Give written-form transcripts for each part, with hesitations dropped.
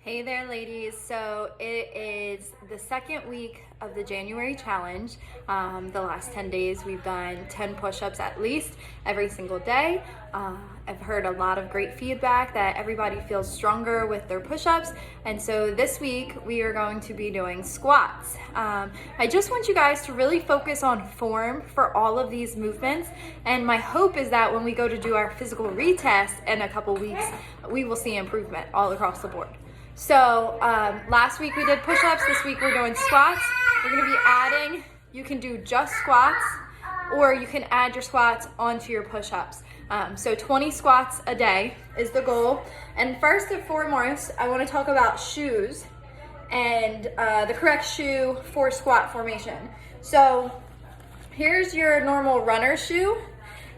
Hey there, ladies. So it is the second week of the January challenge. The last 10 days, we've done 10 push-ups at least every single day. I've heard a lot of great feedback that everybody feels stronger with their push-ups. And so this week, we are going to be doing squats. I just want you guys to really focus on form for all of these movements. And my hope is that when we go to do our physical retest in a couple weeks, we will see improvement all across the board. So last week we did push-ups, this week we're doing squats. We're gonna be adding, you can do just squats or you can add your squats onto your push-ups. So 20 squats a day is the goal. And first and foremost, I wanna talk about shoes and the correct shoe for squat formation. So here's your normal runner shoe.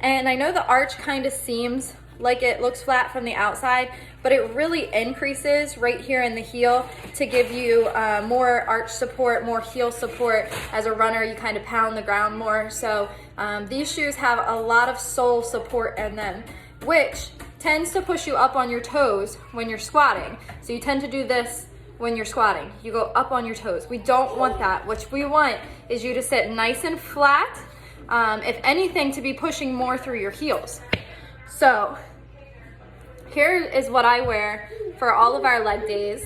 And I know the arch kind of seems like it looks flat from the outside, but it really increases right here in the heel to give you more arch support, more heel support. As a runner, you kind of pound the ground more. So these shoes have a lot of sole support in them, which tends to push you up on your toes when you're squatting. So you tend to do this when you're squatting. You go up on your toes. We don't want that. What we want is you to sit nice and flat, if anything, to be pushing more through your heels. So here is what I wear for all of our leg days.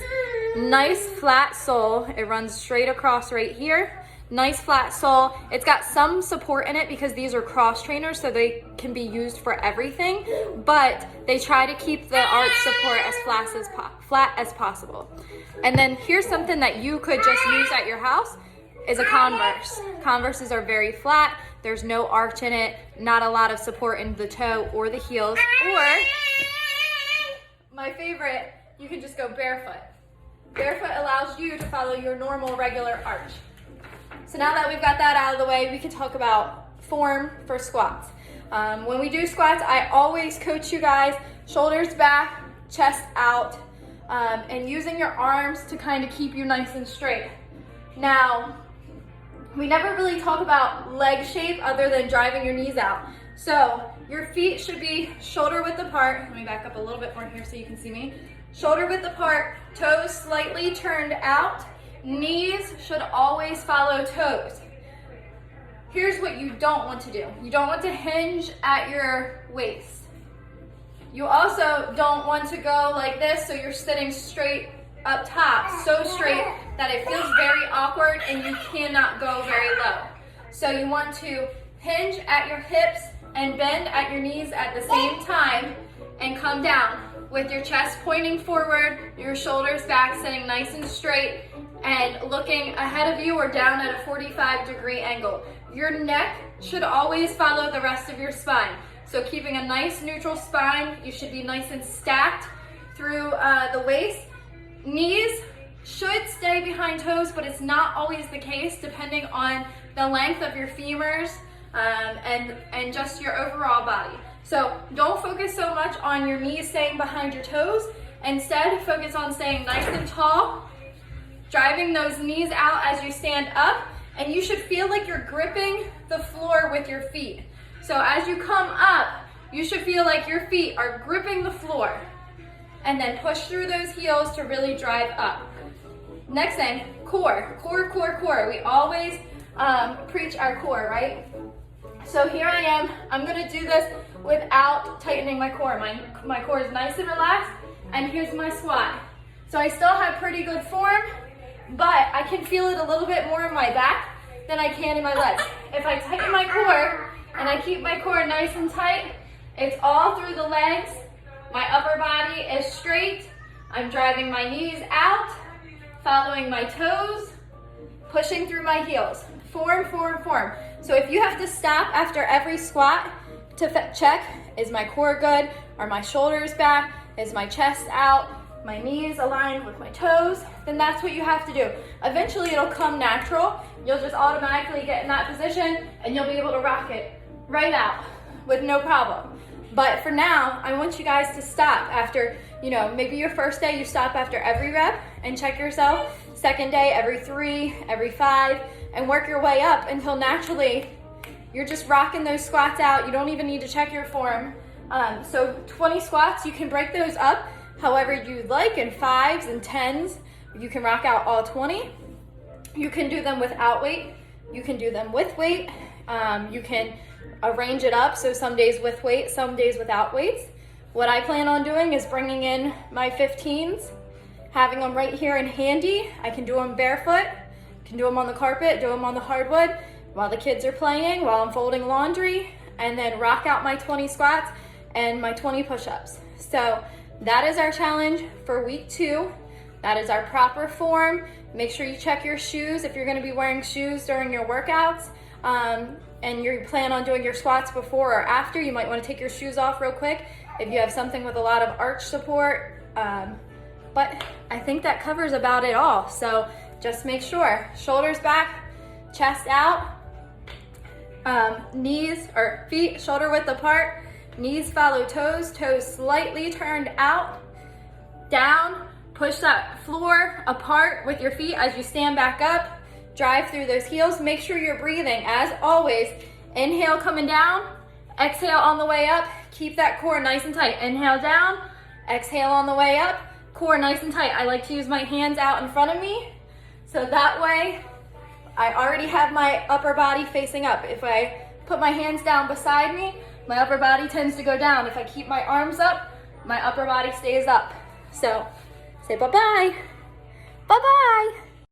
Nice flat sole. It runs straight across right here. Nice flat sole. It's got some support in it because these are cross trainers, so they can be used for everything, but they try to keep the arch support as flat as possible. And then here's something that you could just use at your house is a Converse. Converses are very flat. There's no arch in it, not a lot of support in the toe or the heels. Or my favorite, you can just go barefoot. Barefoot allows you to follow your normal regular arch. So now that we've got that out of the way, we can talk about form for squats. When we do squats, I always coach you guys shoulders back, chest out, and using your arms to kind of keep you nice and straight. Now, we never really talk about leg shape other than driving your knees out. So your feet should be shoulder width apart. Let me back up a little bit more here so you can see me. Shoulder width apart, toes slightly turned out. Knees should always follow toes. Here's what you don't want to do. You don't want to hinge at your waist. You also don't want to go like this so you're sitting straight up top, so straight that it feels very awkward and you cannot go very low. So you want to hinge at your hips and bend at your knees at the same time and come down with your chest pointing forward, your shoulders back, sitting nice and straight and looking ahead of you or down at a 45-degree angle. Your neck should always follow the rest of your spine. So keeping a nice neutral spine, you should be nice and stacked through the waist. Knees should stay behind toes, but it's not always the case depending on the length of your femurs and just your overall body. So don't focus so much on your knees staying behind your toes. Instead, focus on staying nice and tall, driving those knees out as you stand up, and you should feel like you're gripping the floor with your feet. So as you come up, you should feel like your feet are gripping the floor. And then push through those heels to really drive up. Next thing, core. We always preach our core, right? So here I am. I'm gonna do this without tightening my core. My core is nice and relaxed, and here's my squat. So I still have pretty good form, but I can feel it a little bit more in my back than I can in my legs. If I tighten my core and I keep my core nice and tight, it's all through the legs. My upper body is straight. I'm driving my knees out, following my toes, pushing through my heels. Form. So if you have to stop after every squat to check, is my core good? Are my shoulders back? Is my chest out? My knees aligned with my toes? Then that's what you have to do. Eventually it'll come natural. You'll just automatically get in that position and you'll be able to rock it right out with no problem. But for now, I want you guys to stop after, maybe your first day you stop after every rep and check yourself. Second day, every 3, every 5, and work your way up until naturally you're just rocking those squats out. You don't even need to check your form. So 20 squats, you can break those up however you'd like, in 5s and 10s. You can rock out all 20. You can do them without weight. You can do them with weight. You can arrange it up, so some days with weight, some days without weights. What I plan on doing is bringing in my 15s, having them right here and handy. I can do them barefoot, can do them on the carpet, do them on the hardwood while the kids are playing, while I'm folding laundry, and then rock out my 20 squats and my 20 push-ups. So that is our challenge for week 2. That is our proper form. Make sure you check your shoes if you're gonna be wearing shoes during your workouts. And you plan on doing your squats before or after, you might want to take your shoes off real quick if you have something with a lot of arch support. But I think that covers about it all. So just make sure, shoulders back, chest out, knees or feet shoulder width apart, knees follow toes, toes slightly turned out, down, push that floor apart with your feet as you stand back up. Drive through those heels. Make sure you're breathing. As always, inhale coming down, exhale on the way up. Keep that core nice and tight. Inhale down, exhale on the way up, core nice and tight. I like to use my hands out in front of me, so that way I already have my upper body facing up. If I put my hands down beside me, my upper body tends to go down. If I keep my arms up, my upper body stays up. So say bye-bye. Bye-bye.